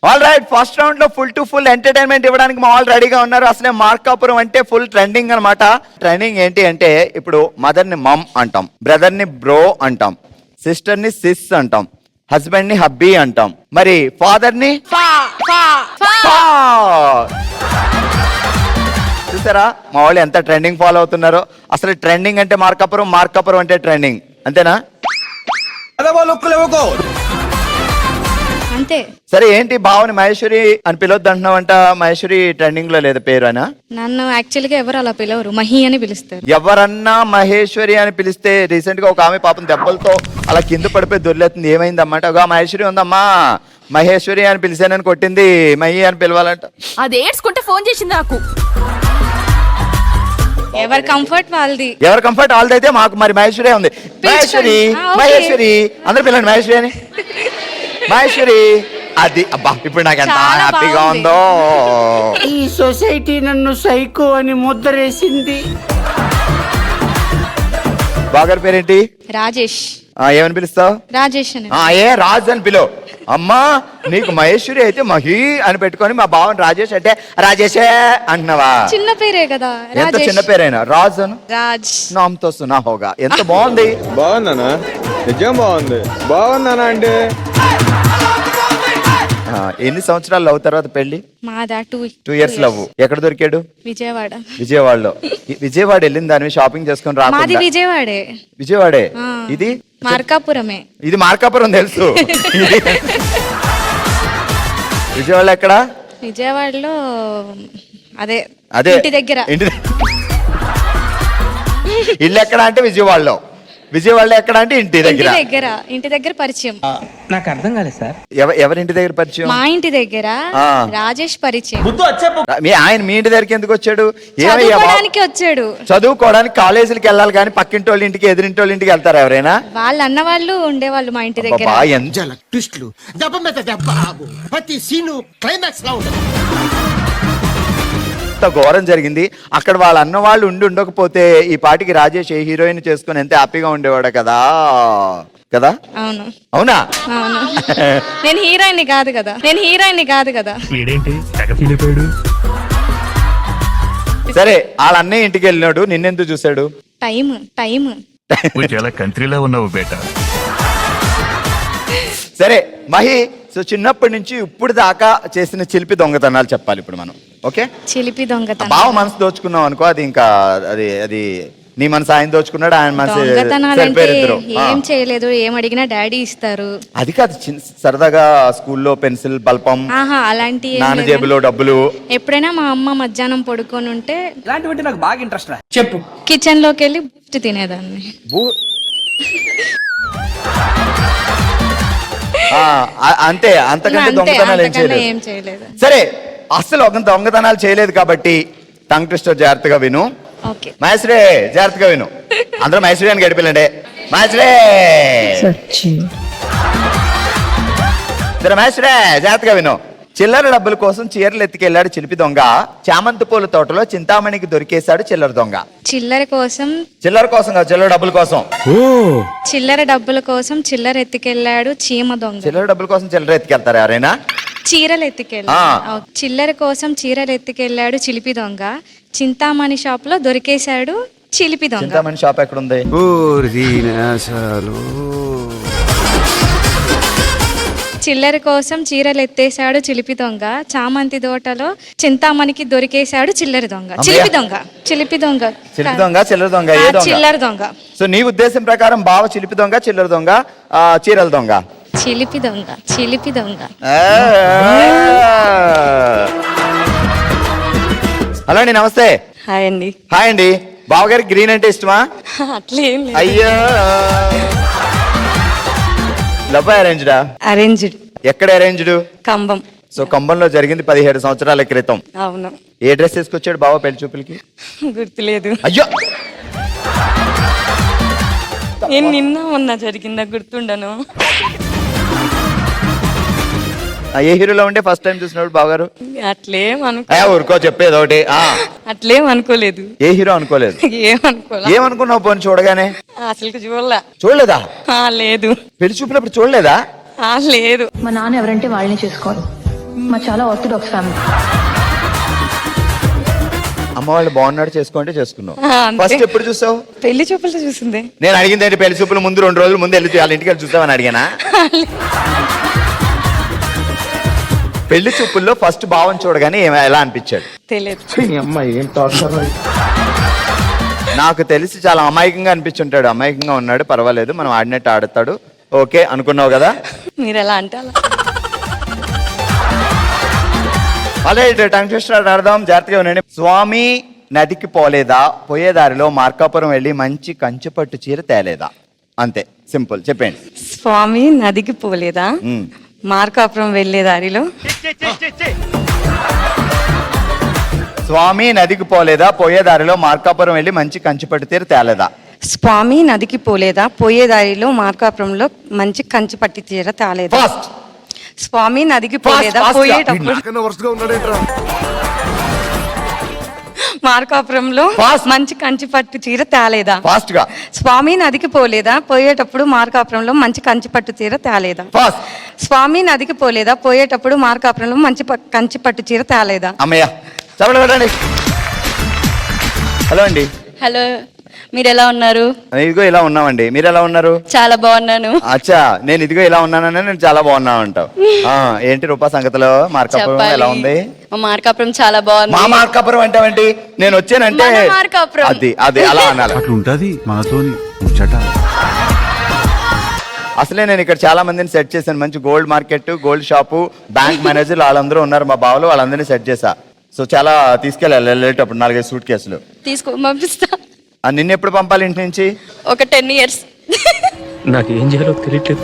All right, first round లో full to full entertainment ఇవ్వడానికి మా వాళ్ళు రెడీగా ఉన్నారు. అసలే మార్కాపురం అంటే ఫుల్ ట్రెండింగ్ అన్నమాట. ట్రెండింగ్ ఏంటి అంటే ఇప్పుడు మదర్ ని మమ్ అంటాం, బ్రదర్ ని బ్రో అంటాం, సిస్టర్ ని సిస్ అంటాం, హస్బెండ్ ని హబ్బీ అంటాం, మరి ఫాదర్ ని చూసారా మా వాళ్ళు ఎంత ట్రెండింగ్ ఫాలో అవుతున్నారో. అసలు ట్రెండింగ్ అంటే మార్కాపురం, మార్కాపురం అంటే ట్రెండింగ్, అంతేనా? అంతే. సరే ఏంటి భావని మహేశ్వరి అని పిలవద్దు అంటున్నావంట? మహేశ్వరి ట్రెండింగ్ లో లేదు పేరు అనా? నన్ను యాక్చువల్ గా ఎవరు అలా పిలవరు, మహి అని పిలుస్తారు. ఎవరన్నా మహేశ్వరి అని పిలిస్తే రీసెంట్ గా ఒక ఆమె పాపం దెబ్బలతో అలా కింద పడిపోయి దొర్లేతుంది. ఏమైందన్నమాట? ఒక మహేశ్వరి ఉందమ్మా, మహేశ్వరి అని పిలిచానని కొట్టింది, మహి అని పిలవాలంట. అది ఏడ్చుకుంటే ఫోన్ చేసింది నాకు. ఎవరి కంఫర్ట్ వాళ్ళది. ఎవరి కంఫర్ట్ వాళ్ళది అయితే మాకు మరి మహేశ్వరి ఉంది. మహేశ్వరి మహేశ్వరి అందరు పిల్లండి మహేశ్వరి అని. మహేశ్వరి అది అబ్బా ఇప్పుడు నాకు ఎంత హ్యాపీగా ఉందో. ఈ సొసైటీ నన్ను సైకో అని ముద్రేసింది. బాగారి పేరేంటి? రాజేష్. ఏమని పిలుస్తావు? రాజేష్ అని. ఏ రాజ్ అని పిలువు. అమ్మా నీకు మహేశ్వరి అయితే మహి అని పెట్టుకొని మా బావని రాజేష్ అంటే రాజేషే అంటున్నావా? చిన్న పేరే కదా. ఎంత చిన్న పేరైనా రాజ్ అను. రాజ్ నామ్తో సునా హోగా. ఎంత బాగుంది. బాగుందనా? నిజం బాగుంది. బాగుందనా అంటే ఎన్ని సంవత్సరాలు లవ్ తర్వాత పెళ్లి? మాదా 2 years లవ్. ఎక్కడ దొరికాడు? విజయవాడ. విజయవాడలో. విజయవాడ వెళ్ళిన దాని షాపింగ్ చేసుకుని మాది రాకుండా. విజయవాడే. విజయవాడే. ఇది మార్కాపురమే. ఇది మార్కాపురం తెలుసు. విజయవాడ ఎక్కడ? విజయవాడలో అదే అదే ఇంటి దగ్గర. ఇల్లు ఎక్కడ అంటే విజయవాడలో. విజయవాడలో ఎక్కడ అంటే ఇంటి దగ్గర. ఇంటి దగ్గర పరిచయం. నాకు అర్థం కాలేదు సార్. ఎవరింటి దగ్గర పరిచయం? మా ఇంటి దగ్గర రాజేష్ పరిచయం. ఆయన మీ ఇంటి దగ్గరికి ఎందుకు వచ్చాడు? చదువుకోవడానికి వచ్చాడు. చదువుకోవడానికి కాలేజీలకి వెళ్ళాలి కానీ పక్కింటి వాళ్ళ ఇంటికి ఎదురింటి వాళ్ళ ఇంటికి వెళ్తారా ఎవరైనా? వాళ్ళు అన్న వాళ్ళు ఉండేవాళ్ళు మా ఇంటి దగ్గర. ట్విస్ట్లు దెబ్బ మీద దెబ్బ, ప్రతి సీను క్లైమాక్స్ లా ఉంటుంది. ఘోరం జరిగింది అక్కడ. వాళ్ళ అన్న వాళ్ళు ఉండకపోతే ఈ పాటికి రాజేష్ ఏ హీరోయిన్ చేసుకుని ఎంత హ్యాపీగా ఉండేవాడు కదా. కదా? అవును. అవునా? అవును. నేను హీరోయిన్ కాదు కదా. సరే వాళ్ళ అన్నయ్య ఇంటికి వెళ్ళినాడు, నిన్నెందుకు చూశాడు? టైం చాలా కంట్రీలో ఉన్నావు బేటా. సరే మహి, సో చిన్నప్పటి నుంచి ఇప్పుడు దాకా చేసిన చిలిపి దొంగతనాలు చెప్పాలి ఇప్పుడు మనం. ఓకే? చిలిపి దొంగతనం. బావ మనసు దోచుకున్నావు అనుకో, అది ఇంకా అది అది నీ మనసు ఆయన దోచుకున్నాడు, ఆయన మనసు దొంగతనాలంటే ఏం చేయలేదు, ఏం అడిగినా డాడీ ఇస్తారు. అది కాదు, సరదాగా స్కూల్లో పెన్సిల్ బల్పం అలాంటి నాన్న జేబులో డబ్బులు. ఎప్పుడైనా మా అమ్మ మధ్యాహ్నం పడుకొని ఉంటే ఇలాంటివంటే నాకు బాగా ఇంట్రెస్ట్. చెప్పు. కిచెన్ లోకి వెళ్ళి బూస్ట్ తినేదాన్ని. అంతే, అంతకంటే దొంగతనాలు ఏం చేయలేదు. సరే అసలు ఒక దొంగతనాలు చేయలేదు కాబట్టి టంగ్ ట్విస్టర్ జాగ్రత్తగా విను. మహేశ్వరే జాగ్రత్తగా విను. అందరూ మహేశ్వరి అని గడిపిల్లండి. మహేశ్వరే సరే మహేశ్వరే జాగ్రత్తగా విను. చిల్లర డబ్బుల కోసం చీరలు ఎత్తుకెళ్లాడు చిలిపి దొంగ, చామంతి పూల తోటలో చింతామణికి దొరికేశాడు చిల్లర దొంగ. చిల్లర కోసం కాదు, చిల్లర డబ్బుల కోసం. చిల్లర డబ్బుల కోసం చిల్లర ఎత్తుకెళ్లాడు చీమ దొంగ. చిల్లర డబ్బుల కోసం చిల్లర ఎత్తుకెళ్తారు ఎవరైనా? చీరలు ఎత్తుకెళ్ళాడు. చిల్లర కోసం చీరలు ఎత్తుకెళ్లాడు చిలిపి దొంగ, చింతామణి షాప్ లో దొరికేశాడు చిలిపి దొంగ. చింతామణి షాప్ ఎక్కడుంది? చిల్లర కోసం చీరలు ఎత్తేశాడు చిలిపి దొంగ, చామంతి తోటలో చింతామణికి దొరికేశాడు చిల్లర దొంగ. చిలిపి దొంగ. చిల్లర దొంగ. సో నీ ఉద్దేశం ప్రకారం బావ చిలిపి దొంగ, చిల్లర దొంగ, చీరల దొంగ. చిలిపి దొంగ. హలో అండి, నమస్తే. హాయ్ అండి. హాయ్ అండి. బావగారికి గ్రీన్ అంటే ఇష్టమా? అట్లేం లేదు. అయ్యో, లవ్ అరేంజ్డా? అరేంజ్డ్. ఎక్కడ అరేంజ్డ్? కంబం. సో కంబంలో జరిగింది 17 సంవత్సరాల క్రితం. అవును. ఏ డ్రెస్ వేసుకొచ్చాడు బావ పెళ్లి చూపులకి? గుర్తులేదు. అయ్యో, నేను నిన్న మొన్న జరిగిందా గుర్తుండను. ఏ హీరోలో ఉంటే ఫస్ట్ టైం చూసినప్పుడు బావగారు? అట్లేం ఊరుకో, చెప్పేది ఒకటి. అట్లేం అనుకోలేదు. ఏ హీరో అనుకోలేదు? ఏమనుకున్నావు పోనీ చూడగానే? అసలు చూడలేదా? లేదు. పెళ్లి చూపినప్పుడు చూడలేదా? లేదు. మా నాన్న ఎవరంటే వాళ్ళని చేసుకోవాలి. మా చాలా ఆర్థోడాక్స్ ఫ్యామిలీ. అమ్మ వాళ్ళు బాగున్నాడు చేసుకుంటే చేసుకున్నావు. అంతే. ఫస్ట్ ఎప్పుడు చూసావు? పెళ్లి చూపులతో చూసింది. నేను అడిగింది ఏంటి, పెళ్లి చూపులు ముందు 2 రోజులు ముందు వెళ్ళి వాళ్ళ ఇంటికి వెళ్ళి చూసావని అడిగానా? పెళ్లి చూపుల్లో ఫస్ట్ భావం చూడగానే ఎలా అనిపించాడు? తెలియదు. నాకు తెలిసి చాలా అమాయకంగా అనిపించుంటాడు. అమాయకంగా ఉన్నాడు, పర్వాలేదు, మనం ఆడినట్టు ఆడతాడు, ఓకే అనుకున్నావు కదా? మీరు ఎలా అంటే అలా. అలాగే టంగ్ ట్విస్టర్ ఆడదాం, జాగ్రత్తగా ఉండండి. స్వామి నదికి పోలేదా, పోయేదారిలో మార్కాపురం వెళ్ళి మంచి కంచుపట్టు చీర తేలేదా? అంతే, సింపుల్, చెప్పండి. స్వామి నదికి పోలేదా, మ్మ్. మార్కాపురం వెళ్ళే దారిలో. స్వామి నదికి పోలేదా, పోయేదారిలో మార్కాపురం వెళ్ళి మంచి కంచుపట్టు చీర తేలేదా? స్వామి నదికి పోలేదా, పోయే దారిలో మార్కాపురంలో మంచి కంచి పట్టి చీర తాలేదా? ఫాస్ట్ స్వామి నదికి పోలేదా, fast గా. పోయేటప్పుడు మార్కాపురంలో Fast. మంచి కంచి పట్టు చీర తేలేదా? ఫాస్ట్ గా, స్వామి నదికి పోలేదా, పోయేటప్పుడు మార్కాపురంలో మంచి కంచి పట్టు చీర తేలేదా? ఫాస్ట్. స్వామి నదికి పోలేదా, పోయేటప్పుడు మార్కాపురంలో మంచి కంచి పట్టు చీర తేలేదా? అమ్మయ్య, చెప్పండి పెట్టండి. హలో అండి. హలో, మీరు ఎలా ఉన్నారు? ఇదిగో ఇలా ఉన్నామండి, మీరు ఎలా ఉన్నారు? చాలా బాగున్నాను. అచ్చా, నేను ఇదిగో ఇలా ఉన్నానని నేను చాలా బాగున్నా అంటావు. ఏంటి రూపా సంగతిలో మార్కాపురం ఎలా ఉంది? మా మార్కాపురం చాలా బాగుంది. మా మార్కాపురం అంటావేంటి? నేను వచ్చానంటే మన మార్కాపురం. అది అలా అనాలి. అట్లుంటది మనతోని ముచ్చట. అసలే నేను ఇక్కడ చాలా మందిని సెట్ చేశాను. మంచి gold market, gold shop, bank manager వాళ్ళందరూ ఉన్నారు మా బావలు, వాళ్ళందరినీ సెట్ చేశా. సో చాలా తీసుకెళ్ళాలి వెళ్ళేటప్పుడు 4-5 సూట్ కేసులు. పంపిస్తా. నిన్న ఎప్పుడు పంపాలి ఇంటి నుంచి? ఒక 10 years. నాకు ఏం చేయాలో తెలియట్లేదు.